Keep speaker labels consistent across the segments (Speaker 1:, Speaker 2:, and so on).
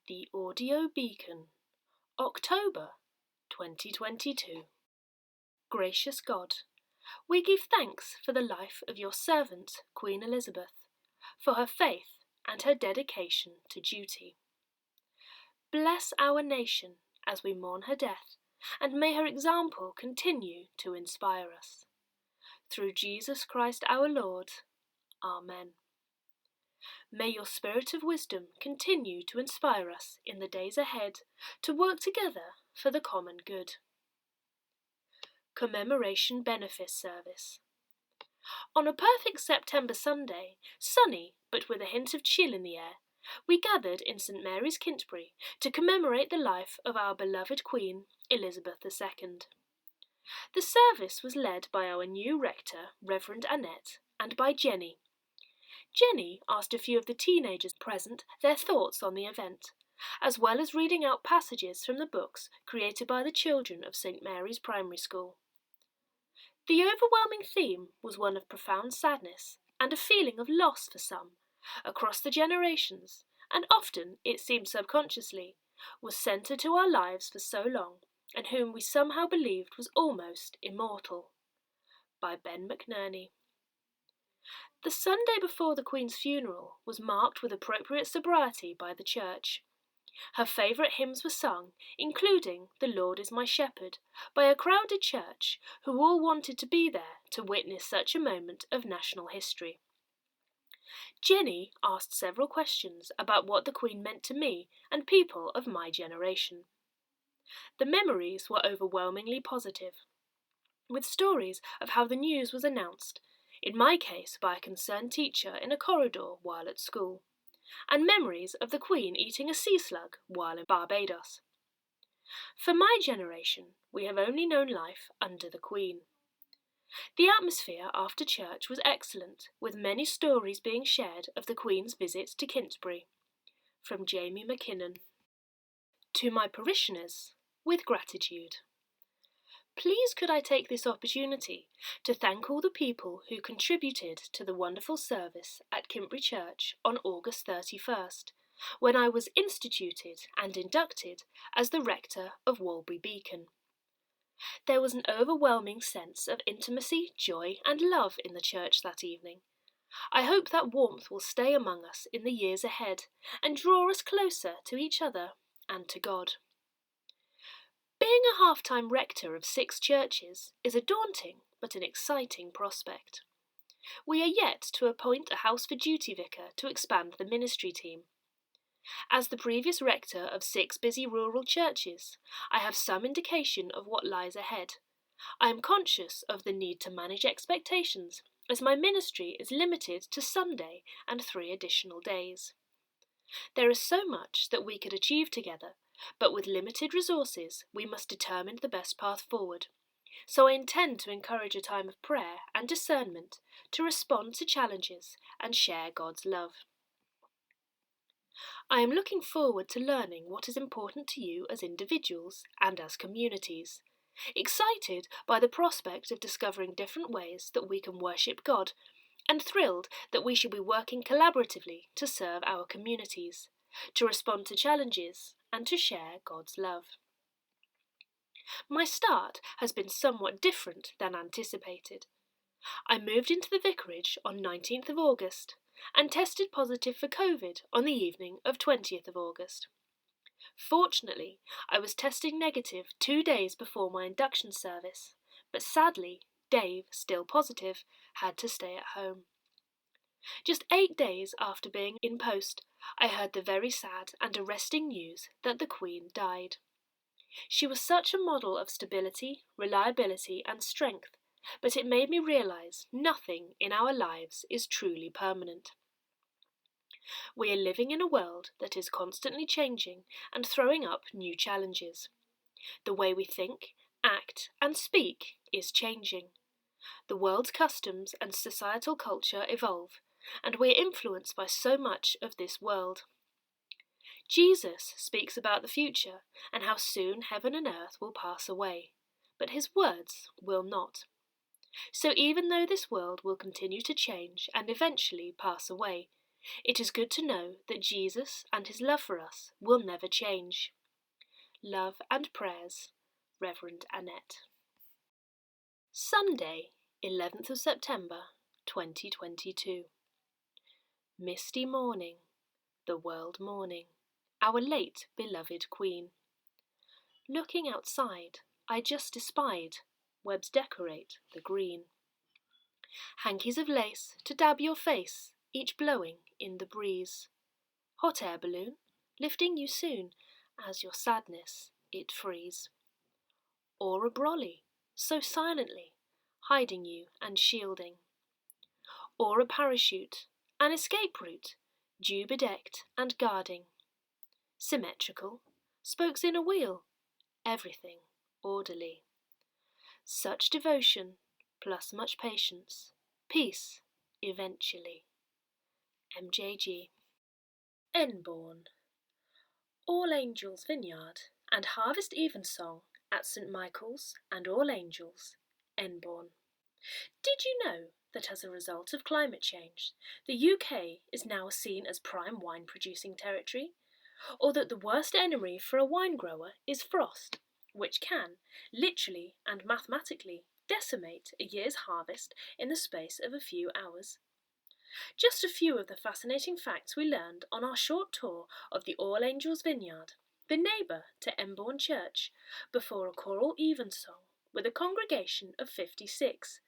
Speaker 1: The Audio Beacon, October 2022. Gracious God, we give thanks for the life of your servant, Queen Elizabeth, for her faith and her dedication to duty. Bless our nation as we mourn her death, and may her example continue to inspire us. Through Jesus Christ our Lord. Amen. May your spirit of wisdom continue to inspire us in the days ahead to work together for the common good. Commemoration Benefice Service. On a perfect September Sunday, sunny but with a hint of chill in the air, we gathered in St Mary's, Kintbury, to commemorate the life of our beloved Queen, Elizabeth II. The service was led by our new rector, Reverend Annette, and by Jenny. Jenny asked a few of the teenagers present their thoughts on the event, as well as reading out passages from the books created by the children of St Mary's Primary School. The overwhelming theme was one of profound sadness and a feeling of loss for some, across the generations, and often, it seemed subconsciously, was centred to our lives for so long, and whom we somehow believed was almost immortal. By Ben McNerney. The Sunday before the Queen's funeral was marked with appropriate sobriety by the Church. Her favourite hymns were sung, including The Lord is My Shepherd, by a crowded church who all wanted to be there to witness such a moment of national history. Jenny asked several questions about what the Queen meant to me and people of my generation. The memories were overwhelmingly positive, with stories of how the news was announced, in my case by a concerned teacher in a corridor while at school, and memories of the Queen eating a sea slug while in Barbados. For my generation, we have only known life under the Queen. The atmosphere after church was excellent, with many stories being shared of the Queen's visit to Kintbury. From Jamie McKinnon. To my parishioners, with gratitude. Please could I take this opportunity to thank all the people who contributed to the wonderful service at Kintbury Church on August 31st, when I was instituted and inducted as the rector of Walbury Beacon. There was an overwhelming sense of intimacy, joy and love in the church that evening. I hope that warmth will stay among us in the years ahead and draw us closer to each other and to God. Being a half-time rector of 6 churches is a daunting but an exciting prospect. We are yet to appoint a House for Duty vicar to expand the ministry team. As the previous rector of 6 busy rural churches, I have some indication of what lies ahead. I am conscious of the need to manage expectations, as my ministry is limited to Sunday and 3 additional days. There is so much that we could achieve together, but with limited resources we must determine the best path forward. So I intend to encourage a time of prayer and discernment to respond to challenges and share God's love. I am looking forward to learning what is important to you as individuals and as communities, excited by the prospect of discovering different ways that we can worship God, and thrilled that we shall be working collaboratively to serve our communities, to respond to challenges and to share God's love. My start has been somewhat different than anticipated. I moved into the vicarage on 19th of August and tested positive for COVID on the evening of 20th of August. Fortunately, I was testing negative 2 days before my induction service, but sadly, Dave, still positive, had to stay at home. Just 8 days after being in post, I heard the very sad and arresting news that the Queen died. She was such a model of stability, reliability and strength, but it made me realise nothing in our lives is truly permanent. We are living in a world that is constantly changing and throwing up new challenges. The way we think, act and speak is changing. The world's customs and societal culture evolve, and we are influenced by so much of this world. Jesus speaks about the future and how soon heaven and earth will pass away, but his words will not. So even though this world will continue to change and eventually pass away, It is good to know that Jesus and his love for us will never change. Love and prayers, Reverend Annette. Sunday, 11th of September, 2022. Misty morning, the world mourning, our late beloved Queen. Looking outside, I just espied webs decorate the green. Hankies of lace to dab your face, each blowing in the breeze. Hot air balloon, lifting you soon, as your sadness it frees. Or a brolly, so silently, hiding you and shielding. Or a parachute, an escape route, dew bedecked and guarding. Symmetrical, spokes in a wheel, everything orderly. Such devotion, plus much patience, peace, eventually. MJG. Enbourne. All Angels Vineyard and Harvest Evensong at St Michael's and All Angels, Enbourne. Did you know that as a result of climate change, the UK is now seen as prime wine producing territory? Or that the worst enemy for a wine grower is frost, which can, literally and mathematically, decimate a year's harvest in the space of a few hours? Just a few of the fascinating facts we learned on our short tour of the All Angels Vineyard, the neighbour to Embourne Church, before a choral evensong with a congregation of 56,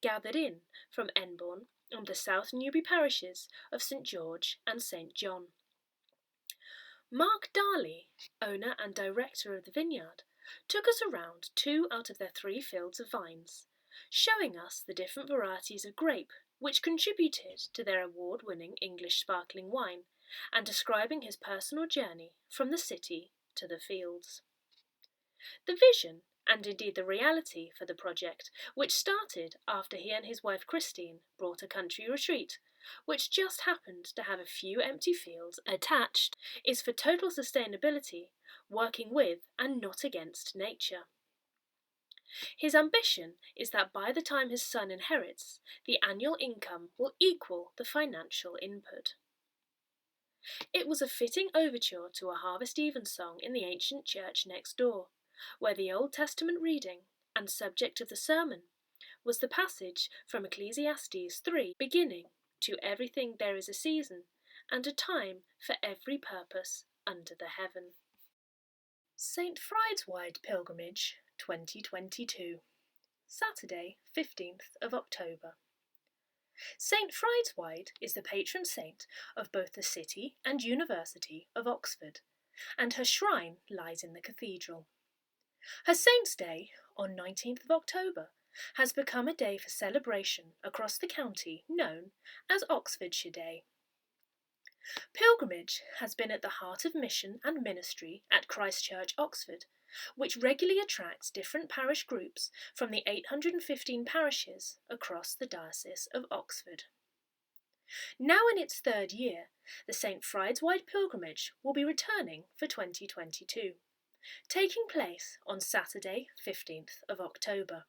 Speaker 1: gathered in from Enbourne and the South Newbury parishes of St George and St John. Mark Darley, owner and director of the vineyard, took us around 2 out of their 3 fields of vines, showing us the different varieties of grape which contributed to their award-winning English sparkling wine, and describing his personal journey from the city to the fields. The vision, and indeed the reality for the project, which started after he and his wife Christine brought a country retreat, which just happened to have a few empty fields attached, is for total sustainability, working with and not against nature. His ambition is that by the time his son inherits, the annual income will equal the financial input. It was a fitting overture to a Harvest Evensong in the ancient church next door, where the Old Testament reading and subject of the sermon was the passage from Ecclesiastes 3, beginning, "To everything there is a season, and a time for every purpose under the heaven." St Fride's Pilgrimage 2022. Saturday, 15th of October. St Fride's is the patron saint of both the City and University of Oxford, and her shrine lies in the cathedral. Her Saint's Day, on 19th of October, has become a day for celebration across the county known as Oxfordshire Day. Pilgrimage has been at the heart of mission and ministry at Christ Church, Oxford, which regularly attracts different parish groups from the 815 parishes across the Diocese of Oxford. Now in its 3rd year, the St Fride's Pilgrimage will be returning for 2022, taking place on Saturday, 15th of October.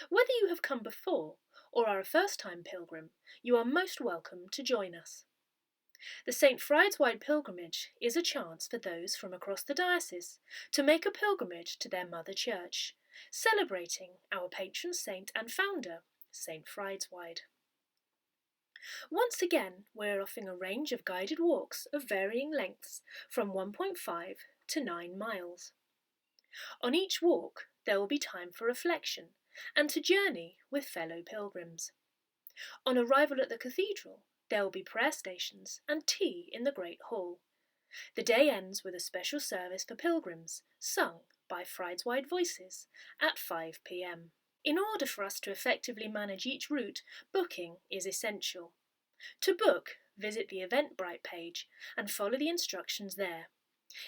Speaker 1: Whether you have come before or are a first-time pilgrim, you are most welcome to join us. The St Fride's Pilgrimage is a chance for those from across the diocese to make a pilgrimage to their mother church, celebrating our patron saint and founder, St Fride's. Once again, we're offering a range of guided walks of varying lengths from 1.5 to 9 miles. On each walk, there will be time for reflection and to journey with fellow pilgrims. On arrival at the cathedral, there will be prayer stations and tea in the Great Hall. The day ends with a special service for pilgrims, sung by Fride's voices, at 5 p.m. In order for us to effectively manage each route, booking is essential. To book, visit the Eventbrite page and follow the instructions there.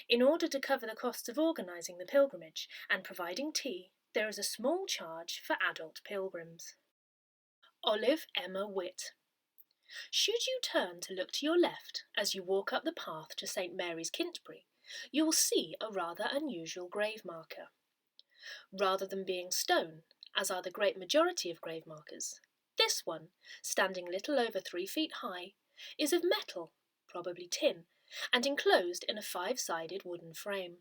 Speaker 1: In order to cover the costs of organising the pilgrimage and providing tea, there is a small charge for adult pilgrims. Olive Emma Witt. Should you turn to look to your left as you walk up the path to St Mary's Kintbury, you will see a rather unusual grave marker. Rather than being stone, as are the great majority of grave markers, this one, standing little over 3 feet high, is of metal, probably tin, and enclosed in a 5-sided wooden frame.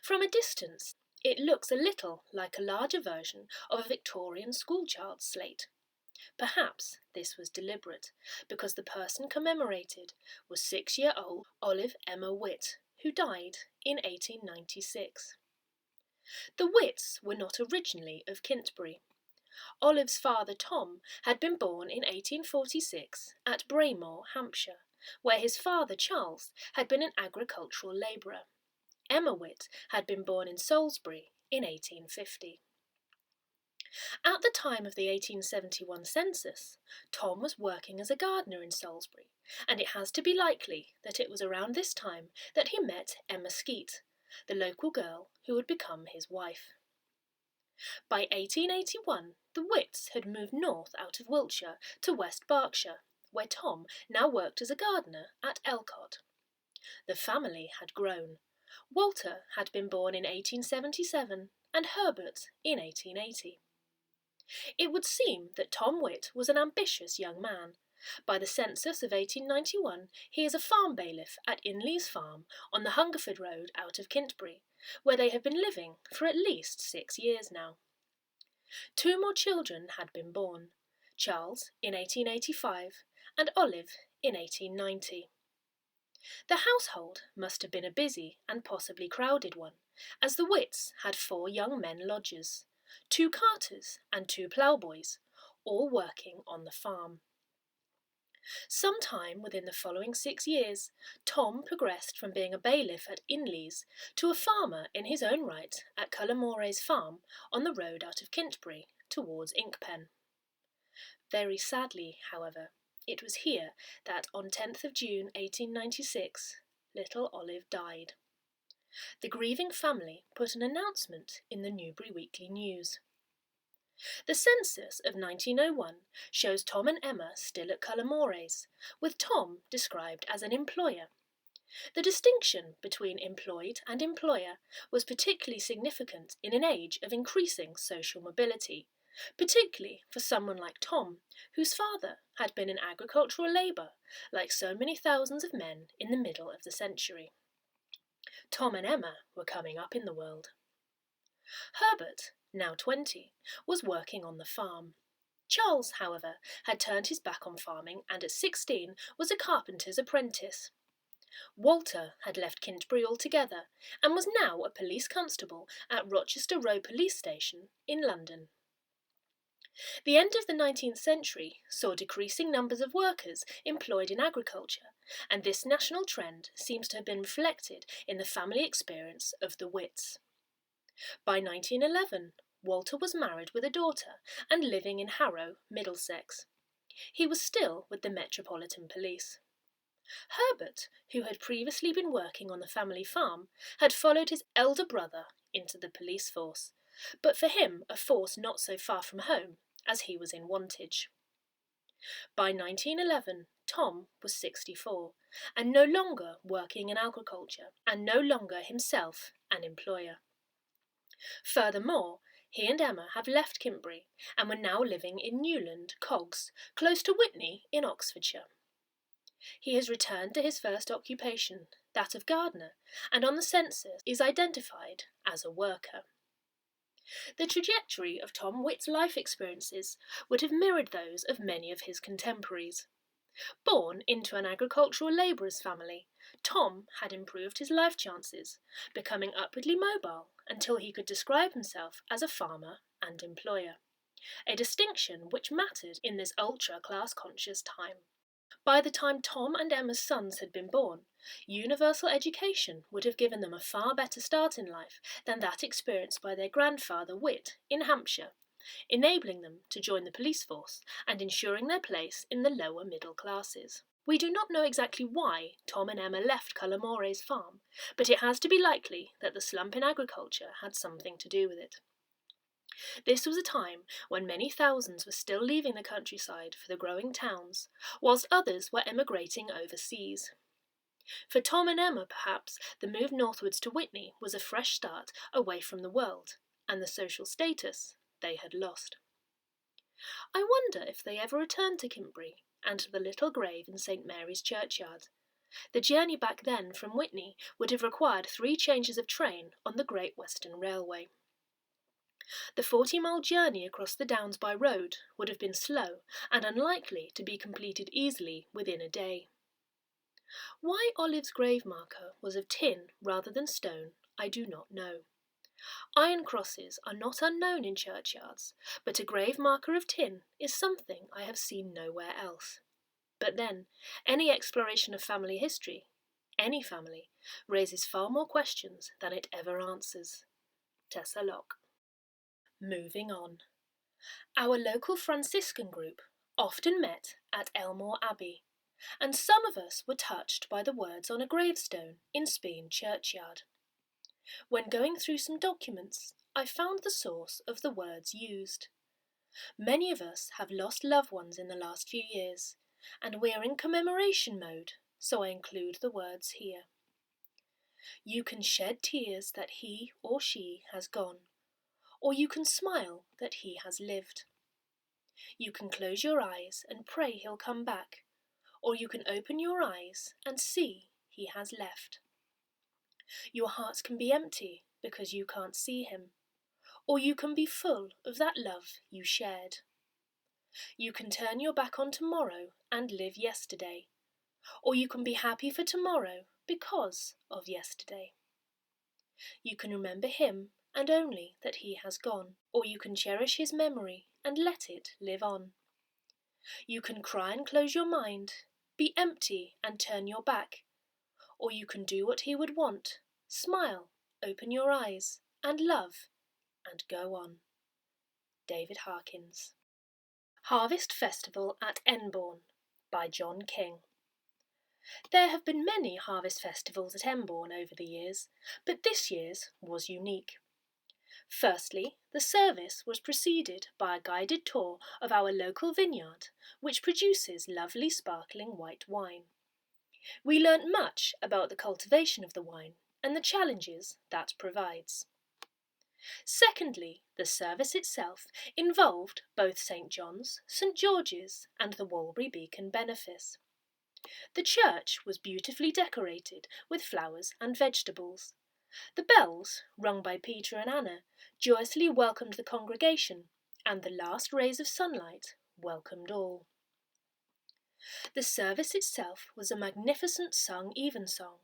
Speaker 1: From a distance, it looks a little like a larger version of a Victorian schoolchild's slate. Perhaps this was deliberate, because the person commemorated was 6-year-old Olive Emma Witt, who died in 1896. The Witts were not originally of Kintbury. Olive's father Tom had been born in 1846 at Braymore, Hampshire, where his father Charles had been an agricultural labourer. Emma Witt had been born in Salisbury in 1850. At the time of the 1871 census, Tom was working as a gardener in Salisbury, and it has to be likely that it was around this time that he met Emma Skeet, the local girl who would become his wife. By 1881, the Witts had moved north out of Wiltshire to West Berkshire, where Tom now worked as a gardener at Elcott. The family had grown. Walter had been born in 1877 and Herbert in 1880. It would seem that Tom Witt was an ambitious young man. By the census of 1891, he is a farm bailiff at Inleys Farm on the Hungerford Road out of Kintbury, where they have been living for at least 6 years now. 2 more children had been born, Charles in 1885 and Olive in 1890. The household must have been a busy and possibly crowded one, as the Witts had 4 young men lodgers, 2 carters and 2 ploughboys, all working on the farm. Sometime within the following 6 years, Tom progressed from being a bailiff at Inleys to a farmer in his own right at Cullamores Farm on the road out of Kintbury towards Inkpen. Very sadly, however, it was here that on 10th of June 1896, little Olive died. The grieving family put an announcement in the Newbury Weekly News. The census of 1901 shows Tom and Emma still at Cullamores, with Tom described as an employer. The distinction between employed and employer was particularly significant in an age of increasing social mobility, particularly for someone like Tom, whose father had been in agricultural labour, like so many thousands of men in the middle of the century. Tom and Emma were coming up in the world. Herbert, now 20, was working on the farm. Charles, however, had turned his back on farming and at 16 was a carpenter's apprentice. Walter had left Kintbury altogether and was now a police constable at Rochester Row Police Station in London. The end of the 19th century saw decreasing numbers of workers employed in agriculture, and this national trend seems to have been reflected in the family experience of the Witts. By 1911, Walter was married with a daughter and living in Harrow, Middlesex. He was still with the Metropolitan Police. Herbert, who had previously been working on the family farm, had followed his elder brother into the police force, but for him a force not so far from home, as he was in Wantage. By 1911, Tom was 64, and no longer working in agriculture, and no longer himself an employer. Furthermore, he and Emma have left Kintbury, and were now living in Newland, Cogs, close to Witney in Oxfordshire. He has returned to his first occupation, that of gardener, and on the census is identified as a worker. The trajectory of Tom Witt's life experiences would have mirrored those of many of his contemporaries. Born into an agricultural labourer's family, Tom had improved his life chances, becoming upwardly mobile until he could describe himself as a farmer and employer, a distinction which mattered in this ultra-class conscious time. By the time Tom and Emma's sons had been born, universal education would have given them a far better start in life than that experienced by their grandfather Witt in Hampshire, enabling them to join the police force and ensuring their place in the lower middle classes. We do not know exactly why Tom and Emma left Cullamores Farm, but it has to be likely that the slump in agriculture had something to do with it. This was a time when many thousands were still leaving the countryside for the growing towns, whilst others were emigrating overseas. For Tom and Emma, perhaps, the move northwards to Witney was a fresh start away from the world, and the social status they had lost. I wonder if they ever returned to Kintbury, and to the little grave in St Mary's churchyard. The journey back then from Witney would have required 3 changes of train on the Great Western Railway. The 40-mile journey across the Downs by road would have been slow and unlikely to be completed easily within a day. Why Olive's grave marker was of tin rather than stone, I do not know. Iron crosses are not unknown in churchyards, but a grave marker of tin is something I have seen nowhere else. But then, any exploration of family history, any family, raises far more questions than it ever answers. Tessa Locke. Moving on. Our local Franciscan group often met at Elmore Abbey, and some of us were touched by the words on a gravestone in Speen churchyard. When going through some documents, I found the source of the words used. Many of us have lost loved ones in the last few years, and we are in commemoration mode, so I include the words here. You can shed tears that he or she has gone, or you can smile that he has lived. You can close your eyes and pray he'll come back, or you can open your eyes and see he has left. Your heart can be empty because you can't see him, or you can be full of that love you shared. You can turn your back on tomorrow and live yesterday, or you can be happy for tomorrow because of yesterday. You can remember him and only that he has gone, or you can cherish his memory and let it live on. You can cry and close your mind, be empty and turn your back, or you can do what he would want, smile, open your eyes, and love, and go on. David Harkins. Harvest Festival at Enbourne by John King. There have been many harvest festivals at Enbourne over the years, but this year's was unique. Firstly, the service was preceded by a guided tour of our local vineyard, which produces lovely sparkling white wine. We learnt much about the cultivation of the wine and the challenges that provides. Secondly, the service itself involved both St John's, St George's and the Walbury Beacon Benefice. The church was beautifully decorated with flowers and vegetables. The bells, rung by Peter and Anna, joyously welcomed the congregation, and the last rays of sunlight welcomed all. The service itself was a magnificent sung evensong,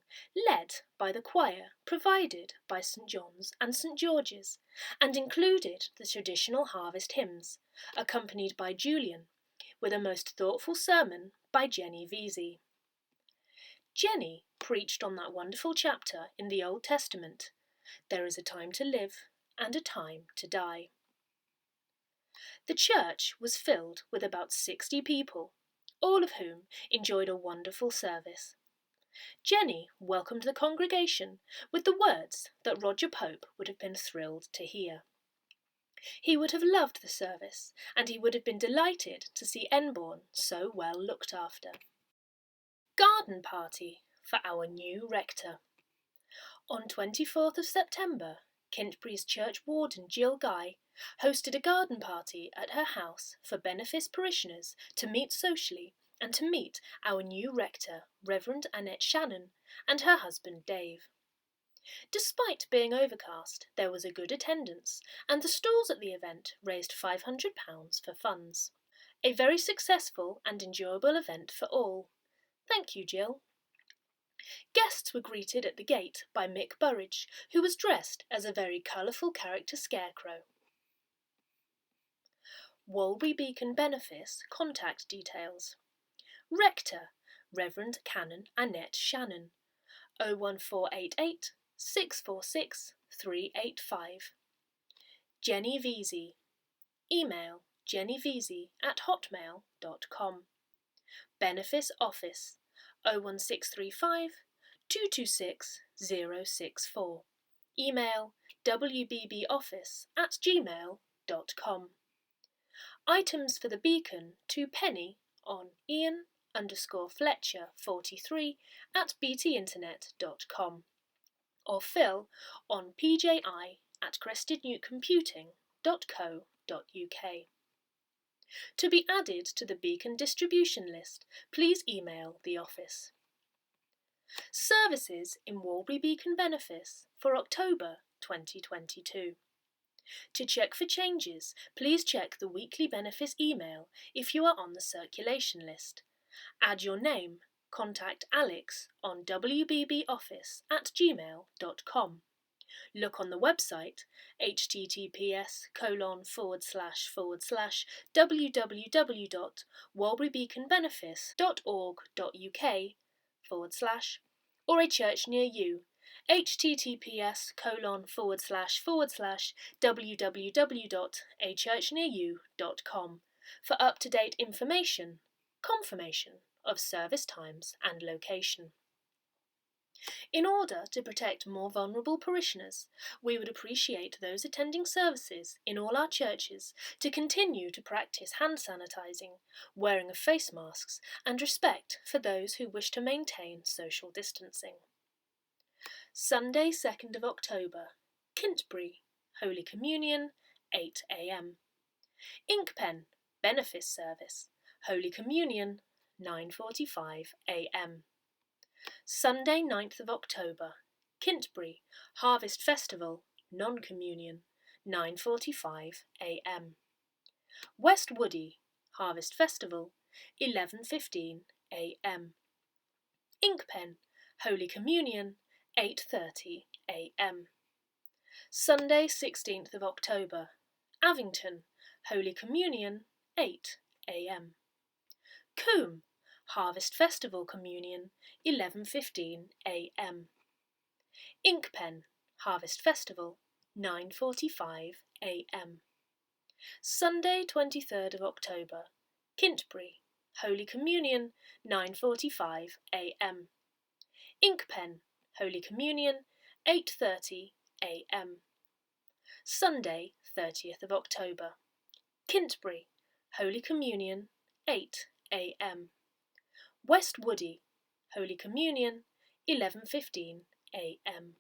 Speaker 1: led by the choir provided by St John's and St George's, and included the traditional harvest hymns, accompanied by Julian, with a most thoughtful sermon by Jenny Vesey. Jenny preached on that wonderful chapter in the Old Testament, "There is a time to live and a time to die." The church was filled with about 60 people, all of whom enjoyed a wonderful service. Jenny welcomed the congregation with the words that Roger Pope would have been thrilled to hear. He would have loved the service, and he would have been delighted to see Enbourne so well looked after. Garden party for our new rector. On 24th of September, Kintbury's church warden Jill Guy hosted a garden party at her house for Benefice parishioners to meet socially and to meet our new rector, Reverend Annette Shannon, and her husband Dave. Despite being overcast, there was a good attendance, and the stalls at the event raised £500 for funds. A very successful and enjoyable event for all. Thank you, Jill. Guests were greeted at the gate by Mick Burridge, who was dressed as a very colourful character scarecrow. Walbury Beacon Benefice contact details. Rector, Reverend Canon Annette Shannon, 01488 646 385. Jenny Vesey. Email jennyvesey@hotmail.com. Benefice Office 01635 226 064. Email wbboffice@gmail.com. Items for the beacon to Penny on Ian_Fletcher43@btinternet.com or Phil on pji@crestednewtcomputing.co.uk. To be added to the Beacon distribution list, please email the office. Services in Walbury Beacon Benefice for October 2022. To check for changes, please check the weekly Benefice email if you are on the circulation list. Add your name. Contact Alex on wbboffice@gmail.com. Look on the website https://www.walburybeaconbenefice.org.uk/ or a church near you https://www.achurchnearyou.com for up-to-date information, confirmation of service times and location. In order to protect more vulnerable parishioners, we would appreciate those attending services in all our churches to continue to practice hand sanitising, wearing of face masks, and respect for those who wish to maintain social distancing. Sunday, 2nd of October, Kintbury, Holy Communion, 8 a.m. Inkpen, Benefice service, Holy Communion, 9:45 a.m. Sunday, 9th of October, Kintbury, Harvest Festival, Non-Communion, 9:45 a.m. West Woody, Harvest Festival, 11:15 a.m. Inkpen, Holy Communion, 8:30 a.m. Sunday, 16th of October, Avington, Holy Communion, 8 a.m. Coombe, Harvest Festival Communion, 11:15 a.m. Inkpen, Harvest Festival, 9:45 a.m. Sunday, 23rd of October, Kintbury, Holy Communion, 9:45 a.m. Inkpen, Holy Communion, 8:30 a.m. Sunday, 30th of October, Kintbury, Holy Communion, 8 a.m. West Woody, Holy Communion, 11:15 a.m.